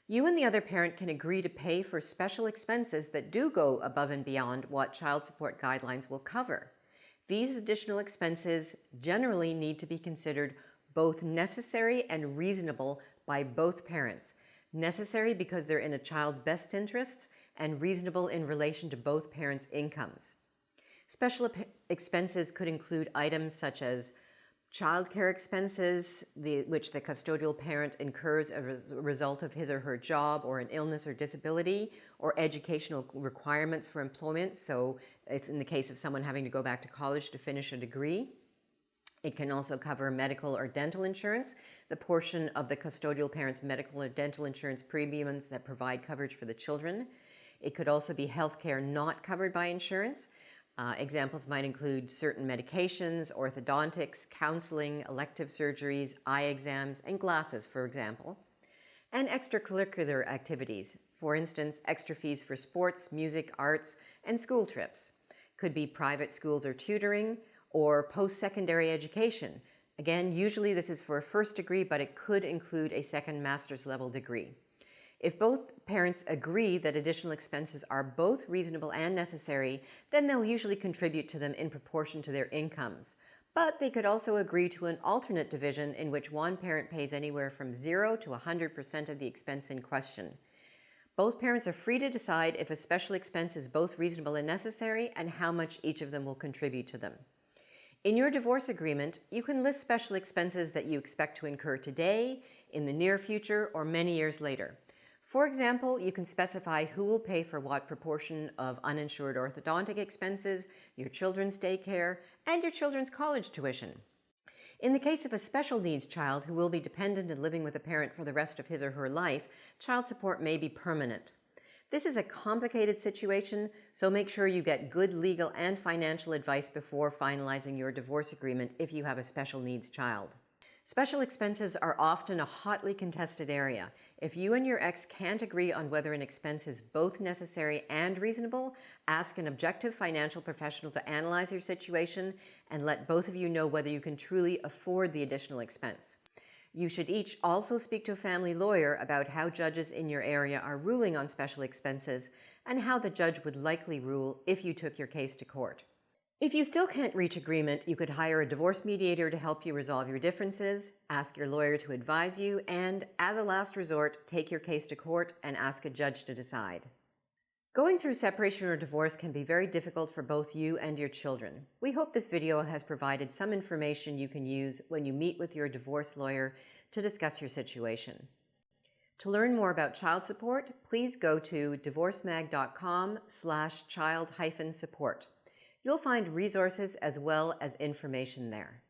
You and the other parent can agree to pay for special expenses that do go above and beyond what child support guidelines will cover. These additional expenses generally need to be considered both necessary and reasonable by both parents. Necessary because they're in a child's best interests, and reasonable in relation to both parents' incomes. Special expenses could include items such as childcare expenses, which the custodial parent incurs as a result of his or her job or an illness or disability, or educational requirements for employment. So if in the case of someone having to go back to college to finish a degree. It can also cover medical or dental insurance, the portion of the custodial parent's medical or dental insurance premiums that provide coverage for the children. It could also be healthcare not covered by insurance. Examples might include certain medications, orthodontics, counseling, elective surgeries, eye exams, and glasses, for example. And extracurricular activities, for instance, extra fees for sports, music, arts, and school trips. Could be private schools or tutoring, or post-secondary education. Again, usually this is for a first degree, but it could include a second master's level degree. If both parents agree that additional expenses are both reasonable and necessary, then they'll usually contribute to them in proportion to their incomes. But they could also agree to an alternate division in which one parent pays anywhere from 0 to 100% of the expense in question. Both parents are free to decide if a special expense is both reasonable and necessary and how much each of them will contribute to them. In your divorce agreement, you can list special expenses that you expect to incur today, in the near future, or many years later. For example, you can specify who will pay for what proportion of uninsured orthodontic expenses, your children's daycare, and your children's college tuition. In the case of a special needs child who will be dependent and living with a parent for the rest of his or her life, child support may be permanent. This is a complicated situation, so make sure you get good legal and financial advice before finalizing your divorce agreement if you have a special needs child. Special expenses are often a hotly contested area. If you and your ex can't agree on whether an expense is both necessary and reasonable, ask an objective financial professional to analyze your situation and let both of you know whether you can truly afford the additional expense. You should each also speak to a family lawyer about how judges in your area are ruling on special expenses and how the judge would likely rule if you took your case to court. If you still can't reach agreement, you could hire a divorce mediator to help you resolve your differences, ask your lawyer to advise you, and, as a last resort, take your case to court and ask a judge to decide. Going through separation or divorce can be very difficult for both you and your children. We hope this video has provided some information you can use when you meet with your divorce lawyer to discuss your situation. To learn more about child support, please go to divorcemag.com/child-support. You'll find resources as well as information there.